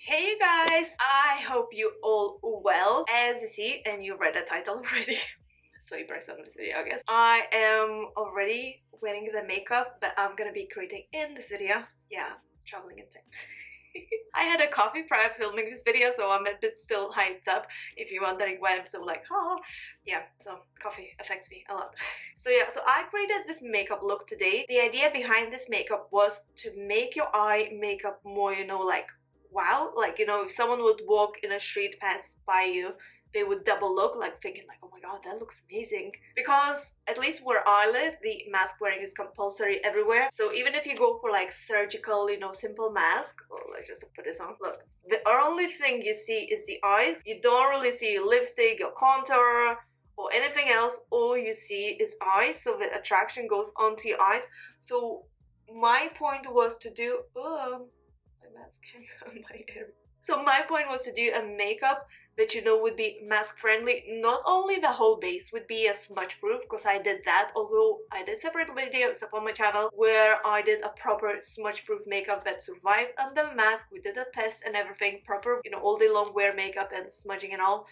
Hey you guys, I hope you all well. As you see, and you read the title already, that's why you press on this video, I guess. I am already wearing the makeup that I'm gonna be creating in this video. Yeah, traveling in time. I had a coffee prior filming this video, so I'm a bit still hyped up. If you're wondering why I'm so like, oh, yeah, so coffee affects me a lot. So yeah, so I created this makeup look today. The idea behind this makeup was to make your eye makeup more, you know, like wow, like, you know, if someone would walk in a street pass by you, they would double look, like thinking like, oh my god, that looks amazing. Because at least where I live, the mask wearing is compulsory everywhere. So even if you go for like surgical, you know, simple mask, oh, let's just put this on. Look, the only thing you see is the eyes. You don't really see lipstick, your contour, or anything else. All you see is eyes. So the attraction goes onto your eyes. So my point was to do, mask on my hair. So my point was to do a makeup that, you know, would be mask friendly. Not only the whole base would be a smudge proof, because I did that, although I did separate videos up on my channel where I did a proper smudge proof makeup that survived under the mask. We did a test and everything, proper, you know, all day long wear makeup and smudging and all.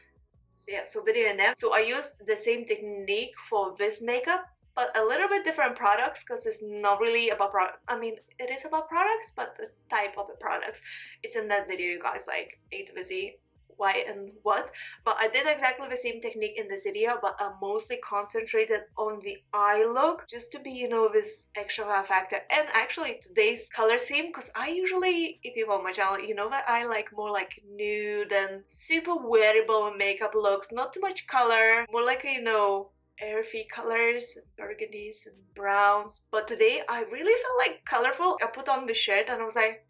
So yeah, so video in there. So I used the same technique for this makeup, but a little bit different products, because it's not really about product. I mean, it is about products, but the type of the products, it's in that video, you guys, like A to the Z, why and what. But I did exactly the same technique in this video, but I mostly concentrated on the eye look, just to be, you know, this extra wow factor. And actually today's color theme, because I usually, if you follow my channel, you know that I like more like nude and super wearable makeup looks, not too much color, more like, you know, earthy colors and burgundies and browns. But today I really felt like colorful. I put on the shirt and I was like,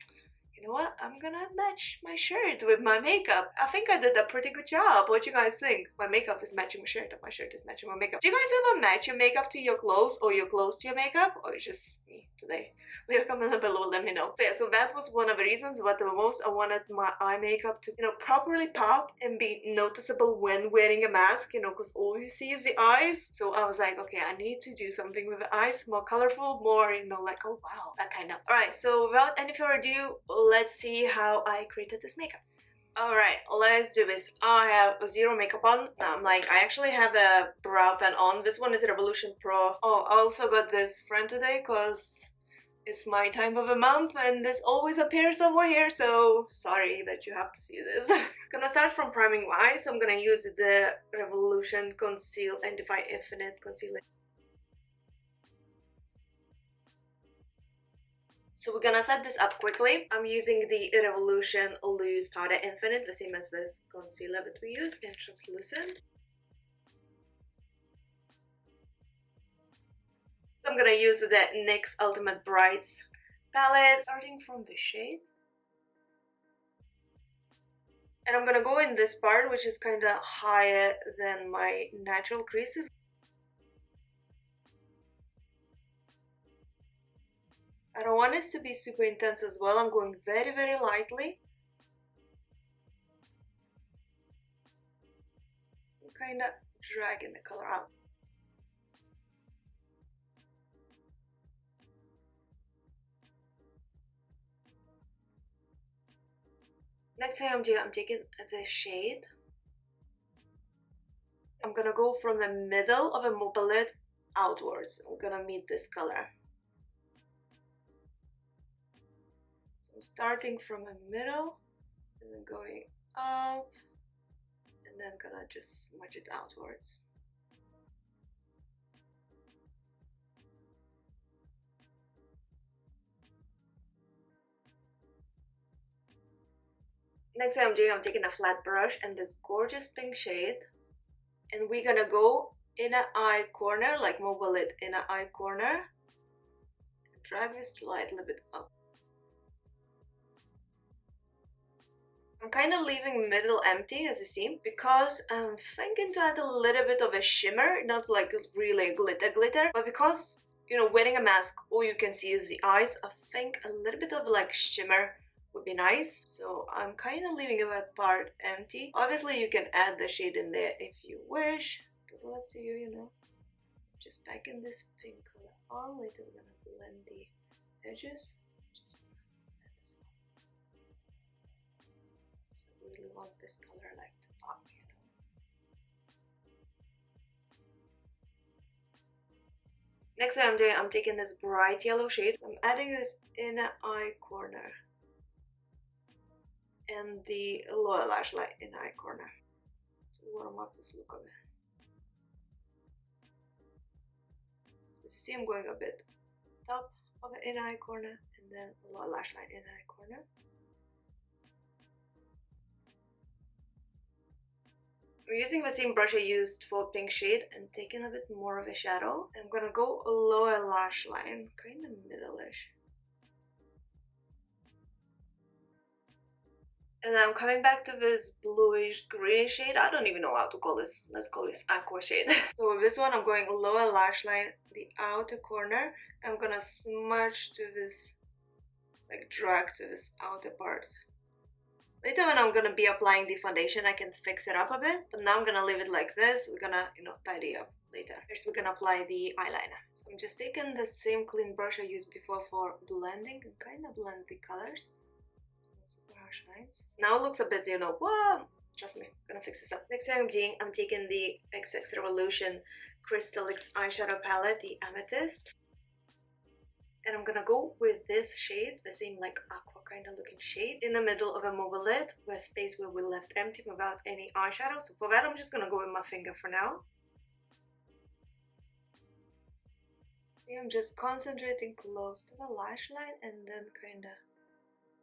you know what, I'm gonna match my shirt with my makeup. I think I did a pretty good job. What do you guys think? My makeup is matching my shirt and my shirt is matching my makeup. Do you guys ever match your makeup to your clothes, or your clothes to your makeup, or it's just me today? Leave a comment below, let me know. So yeah, so that was one of the reasons, but the most I wanted my eye makeup to, you know, properly pop and be noticeable when wearing a mask, you know, because all you see is the eyes. So I was like, okay, I need to do something with the eyes, more colorful, more, you know, like, oh wow, that kind of. Alright, so without any further ado, let's see how I created this makeup. Alright, let's do this. I have zero makeup on. I actually have a brow pen on. This one is Revolution Pro. Oh, I also got this friend today because it's my time of the month and this always appears over here, so sorry that you have to see this. Gonna start from priming my eyes. So I'm gonna use the Revolution Conceal and Defy Infinite Concealer. So we're gonna set this up quickly. I'm using the Revolution Loose Powder Infinite, the same as this concealer that we use in translucent. I'm gonna use the NYX Ultimate Brights palette, starting from the shade. And I'm gonna go in this part, which is kind of higher than my natural creases. I don't want it to be super intense as well. I'm going very, very lightly. I'm kind of dragging the color out. Next thing I'm doing, I'm taking this shade. I'm gonna go from the middle of a mobile lid outwards. I'm gonna meet this color. I'm starting from the middle and then going up and then gonna just smudge it outwards. Next thing I'm doing, I'm taking a flat brush and this gorgeous pink shade, and we're gonna go in an eye corner, like mobile lid in an eye corner, and drag this light a little bit up. I'm kind of leaving middle empty, as you see, because I'm thinking to add a little bit of a shimmer, not like really glitter, but because, you know, wearing a mask, all you can see is the eyes, I think a little bit of like shimmer would be nice. So I'm kind of leaving that part empty. Obviously, you can add the shade in there if you wish. Totally up to you, you know. just packing this pink color on. Later we're gonna blend the edges. Just blend this on. So we really want this color like to pop, you know. Next thing I'm doing, I'm taking this bright yellow shade. So I'm adding this inner eye corner and the lower lash line inner eye corner to warm up this look of it. So you see I'm going a bit top of the inner eye corner and then lower lash line inner eye corner. I'm using the same brush I used for pink shade and taking a bit more of a shadow. I'm gonna go lower lash line, kind of middle-ish. And then I'm coming back to this bluish greenish shade. I don't even know how to call this. Let's call this aqua shade. So with this one, I'm going lower lash line, the outer corner. I'm gonna smudge to this, like drag to this outer part. Later when I'm gonna be applying the foundation, I can fix it up a bit. But now I'm gonna leave it like this. We're gonna, you know, tidy up later. First we're gonna apply the eyeliner. So I'm just taking the same clean brush I used before for blending and kind of blend the colors. Super harsh lines. Now it looks a bit, you know, whoa! Trust me, I'm gonna fix this up. Next thing I'm doing, I'm taking the XX Revolution Crystal X eyeshadow palette, the Amethyst. And I'm gonna go with this shade, the same like aqua kind of looking shade, in the middle of a mobile lid, where space where we left empty without any eyeshadow. So for that, I'm just gonna go with my finger for now. See, I'm just concentrating close to the lash line and then kind of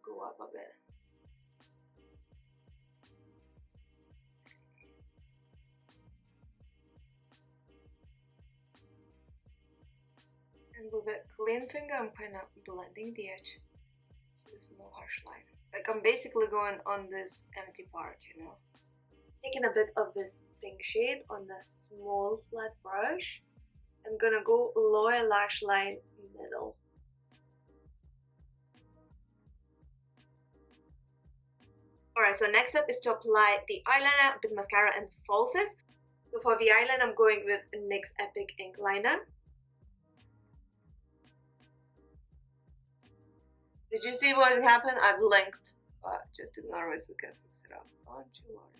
go up a bit. And with a clean finger, I'm kind of blending the edge, so there's no harsh line. Like I'm basically going on this empty part, you know. Taking a bit of this pink shade on the small flat brush. I'm gonna go lower lash line middle. Alright, so next up is to apply the eyeliner, a bit mascara and falsies. So for the eyeliner, I'm going with NYX Epic Ink Liner. Did you see what happened? I blinked. But just ignore it, so we can fix it up. Don't you worry.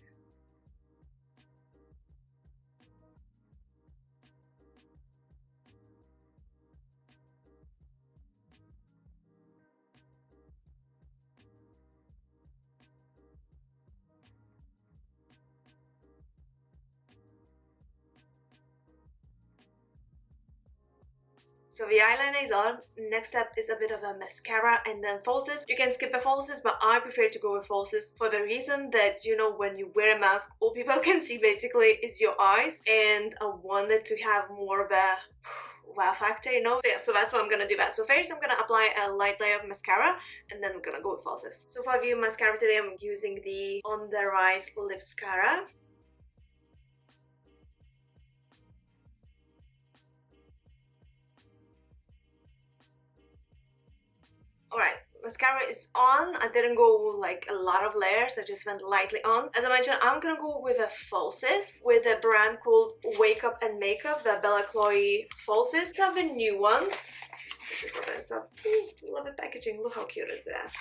So the eyeliner is on. Next step is a bit of a mascara and then falsies. You can skip the falsies, but I prefer to go with falsies for the reason that, you know, when you wear a mask, all people can see basically is your eyes, and I wanted to have more of a wow factor, you know. So yeah, so that's what I'm gonna do that. So first I'm gonna apply a light layer of mascara and then we're gonna go with falsies. So for the mascara today, I'm using the On The Rise Lipscara. Alright, mascara is on. I didn't go like a lot of layers, I just went lightly on. As I mentioned, I'm gonna go with a falsies with a brand called Wake Up and Makeup, the Bella Chloe falsies. These are the new ones. Let's just open this up. Love the packaging, look how cute is that.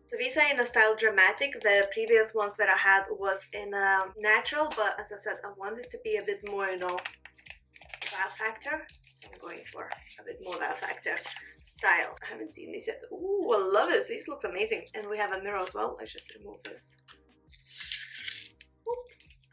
So these are in a style dramatic. The previous ones that I had was in a natural, but as I said, I want this to be a bit more, you know, wow factor. So I'm going for a bit more wow factor style. I haven't seen these yet. Ooh, I love this. These look amazing. And we have a mirror as well. Let's just remove this.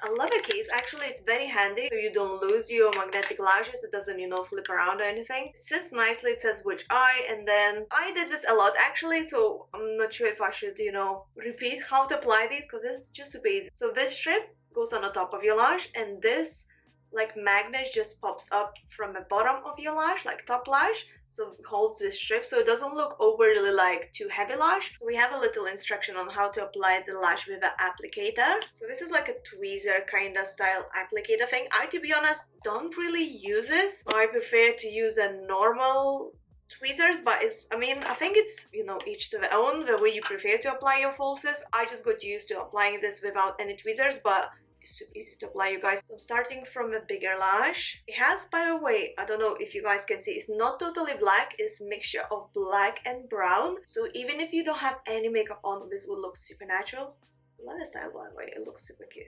I love the case. Actually, it's very handy, so you don't lose your magnetic lashes. It doesn't, you know, flip around or anything. It sits nicely. It says which eye, and then I did this a lot actually, so I'm not sure if I should, you know, repeat how to apply these because it's just super easy. So this strip goes on the top of your lash, and this like magnet just pops up from the bottom of your lash, like top lash, so it holds this strip so it doesn't look overly like too heavy lash. So we have a little instruction on how to apply the lash with an applicator. So this is like a tweezer kind of style applicator thing. I, to be honest, don't really use this. I prefer to use a normal tweezers, but it's, I mean, I think it's, you know, each to their own, the way you prefer to apply your falsies. I just got used to applying this without any tweezers, but super easy to apply, you guys. So I'm starting from a bigger lash. It has, by the way, I don't know if you guys can see, it's not totally black, it's a mixture of black and brown. So even if you don't have any makeup on, this will look super natural. I love the style, by the way, it looks super cute.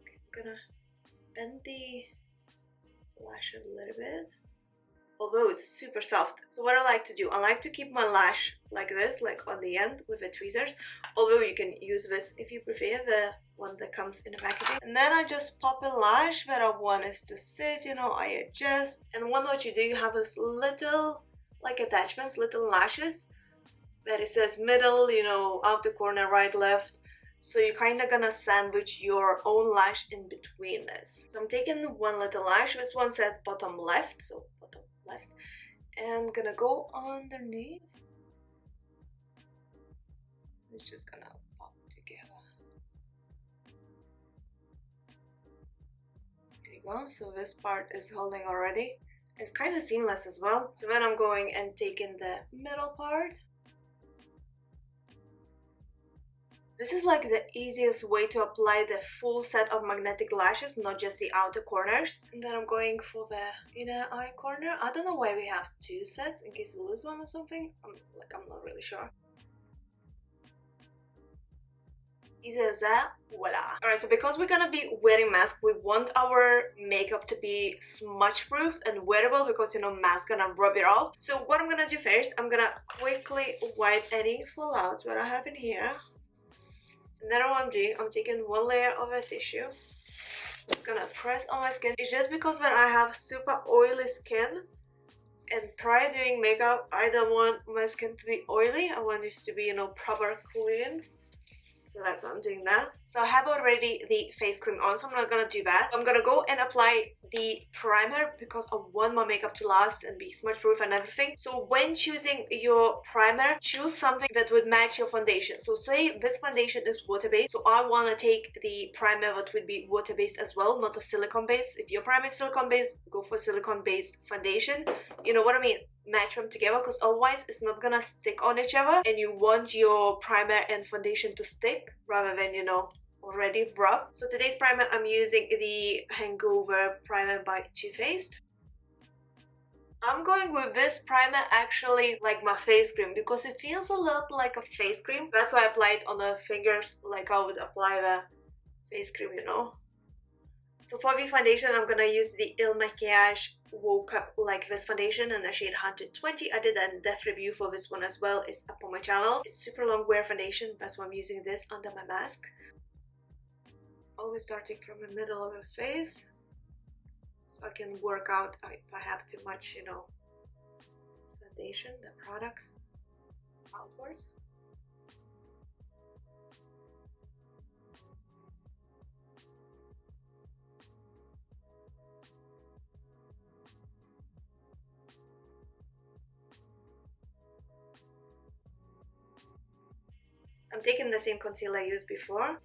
Okay, I'm gonna bend the lash a little bit, although it's super soft. So what I like to do, I like to keep my lash like this, like on the end with the tweezers, although you can use this if you prefer, the one that comes in the packaging. And then I just pop a lash where I want it to sit, you know, I adjust. And then what you do, you have this little like attachments, little lashes that it says middle, you know, outer corner, right, left. So you're kind of gonna sandwich your own lash in between this. So I'm taking one little lash, this one says bottom left, so bottom left, and I'm gonna go underneath. It's just gonna pop together. There you go, so this part is holding already. It's kind of seamless as well. So then I'm going and taking the middle part. This is like the easiest way to apply the full set of magnetic lashes, not just the outer corners. And then I'm going for the inner eye corner. I don't know why we have two sets, in case we lose one or something. I'm not really sure. Easy as that, voila. Alright, so because we're gonna be wearing masks, we want our makeup to be smudge proof and wearable, because you know, mask gonna rub it off. So what I'm gonna do first, I'm gonna quickly wipe any fallouts that I have in here. And then what I'm doing, I'm taking one layer of a tissue, just gonna press on my skin. It's just because when I have super oily skin, and prior doing makeup, I don't want my skin to be oily. I want this to be, you know, proper clean. So that's why I'm doing that. So I have already the face cream on, so I'm not gonna do that. I'm gonna go and apply the primer because I want my makeup to last and be smudge proof and everything. So when choosing your primer, choose something that would match your foundation. So say this foundation is water based, so I want to take the primer that would be water based as well, not a silicone base. If your primer is silicone based, go for silicone based foundation. You know what I mean? Match them together, because otherwise it's not gonna stick on each other, and you want your primer and foundation to stick rather than, you know, already rub. So today's primer, I'm using the Hangover primer by Too Faced. I'm going with this primer actually like my face cream, because it feels a lot like a face cream. That's why I apply it on the fingers like I would apply the face cream, you know. So for the foundation, I'm gonna use the Il Makiage Woke Up Like This foundation in the shade 120. I did a in-depth review for this one as well. It's up on my channel. It's super long wear foundation. That's why I'm using this under my mask. Always starting from the middle of the face, so I can work out if I have too much, you know, foundation, the product, outwards. I'm taking the same concealer I used before.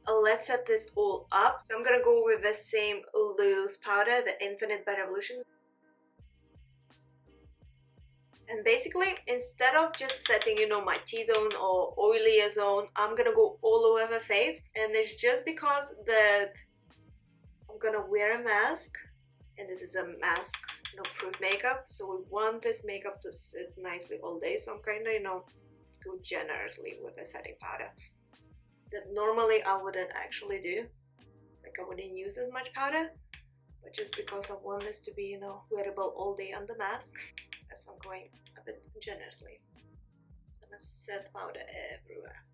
Let's set this all up. So I'm gonna go with the same loose powder, the Infinite by Revolution. And basically, instead of just setting, you know, my T-zone or oilier zone, I'm gonna go all over the face. And it's just because that I'm gonna wear a mask, and this is a mask, you know, proof makeup. So we want this makeup to sit nicely all day. So I'm kinda, you know, go generously with the setting powder that normally I wouldn't actually do. Like I wouldn't use as much powder, but just because I want this to be, you know, wearable all day under mask, that's why I'm going a bit generously. I'm gonna set powder everywhere.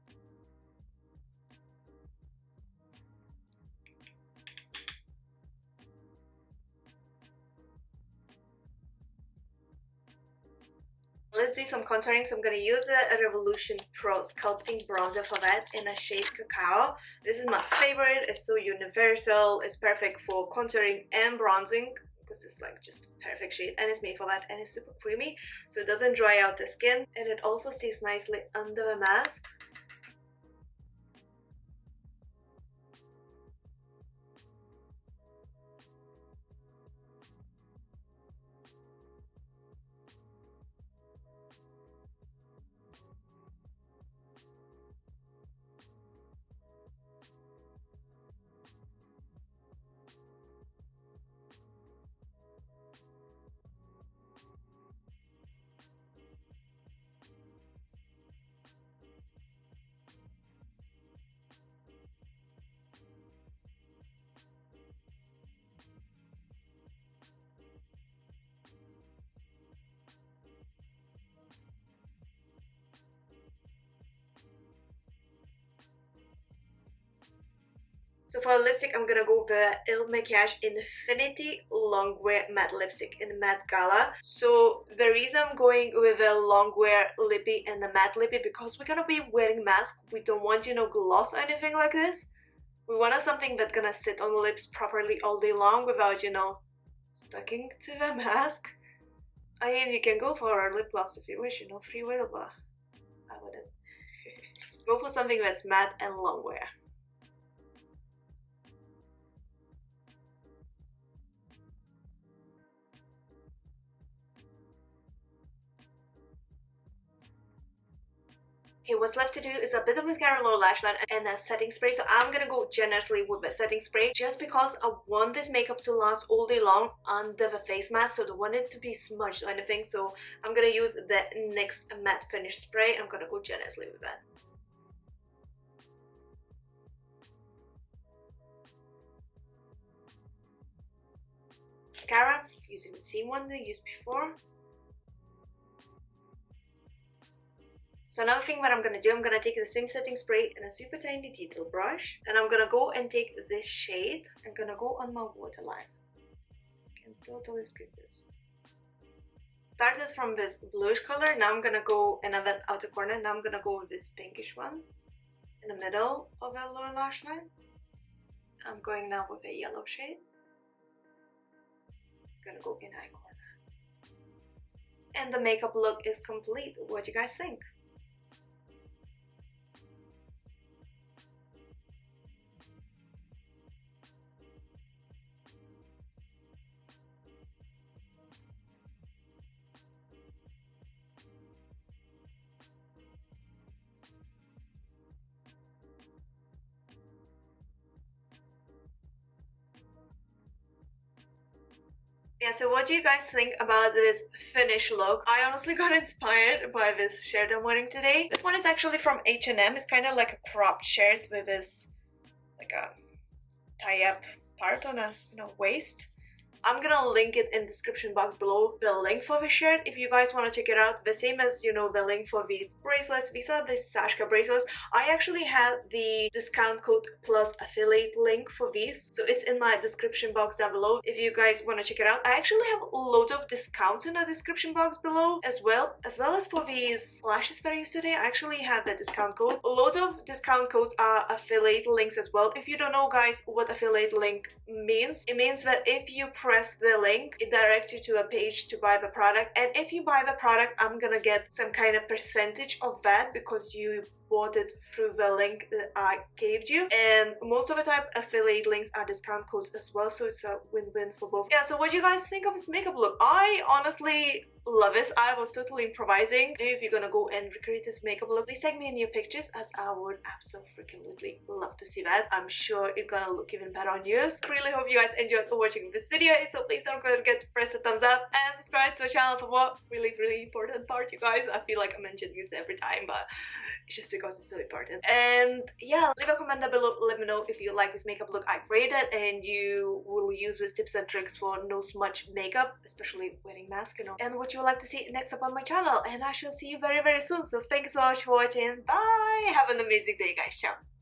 Let's do some contouring. So I'm going to use the Revolution Pro Sculpting Bronzer for that in a shade Cacao. This is my favorite. It's so universal. It's perfect for contouring and bronzing because it's like just perfect shade, and it's made for that, and it's super creamy, so it doesn't dry out the skin, and it also stays nicely under the mask. for lipstick, I'm gonna go with Il Makiage Infinity Longwear Matte Lipstick in Matte Gala. So the reason I'm going with a longwear lippy and the matte lippy, because we're gonna be wearing mask. We don't want, you know, gloss or anything like this. We want something that's gonna sit on the lips properly all day long without, you know, sticking to the mask. I mean, you can go for a lip gloss if you wish, you know, free will, but I wouldn't. Go for something that's matte and long wear. Okay, what's left to do is a bit of mascara, lower lash line, and a setting spray. So I'm gonna go generously with the setting spray just because I want this makeup to last all day long under the face mask, so I don't want it to be smudged or anything. So I'm gonna use the NYX matte finish spray. I'm gonna go generously with that. Mascara, using the same one they used before. So another thing that I'm gonna do, I'm gonna take the same setting spray and a super tiny detail brush, and I'm gonna go and take this shade. I'm gonna go on my waterline. Can totally skip this. Started from this bluish color, now I'm gonna go in that outer corner. Now I'm gonna go with this pinkish one in the middle of the lower lash line. I'm going now with a yellow shade. I'm gonna go in eye corner. And the makeup look is complete. What do you guys think? Yeah, so what do you guys think about this finished look? I honestly got inspired by this shirt I'm wearing today. This one is actually from H&M. It's kind of like a cropped shirt with this like a tie-up part on the, you know, waist. I'm gonna link it in the description box below, the link for the shirt if you guys want to check it out. The same as, you know, the link for these bracelets. These are the Sashka bracelets. I actually had the discount code plus affiliate link for these, so it's in my description box down below if you guys want to check it out. I actually have loads of discounts in the description box below as well as for these lashes that I used today. I actually had the discount code. Loads of discount codes are affiliate links as well. If you don't know, guys, what affiliate link means, it means that if you press the link, it directs you to a page to buy the product, and if you buy the product, I'm gonna get some kind of percentage of that because you bought it through the link that I gave you. And most of the time affiliate links are discount codes as well, so it's a win-win for both. Yeah, so what do you guys think of this makeup look? I honestly love this. I was totally improvising. If you're gonna go and recreate this makeup look, please tag me in your pictures, as I would absolutely love to see that. I'm sure it's gonna look even better on yours. Really hope you guys enjoyed watching this video. If so, please don't forget to press the thumbs up and subscribe to the channel for more really important part, you guys. I feel like I'm mentioning this every time, but it's just because it's so important. And yeah, leave a comment down below. Let me know if you like this makeup look I created and you will use these tips and tricks for no smudge makeup, especially wearing mask, you know, and what you would like to see next up on my channel. And I shall see you very soon. So thanks so much for watching. Bye. Have an amazing day, guys. Ciao.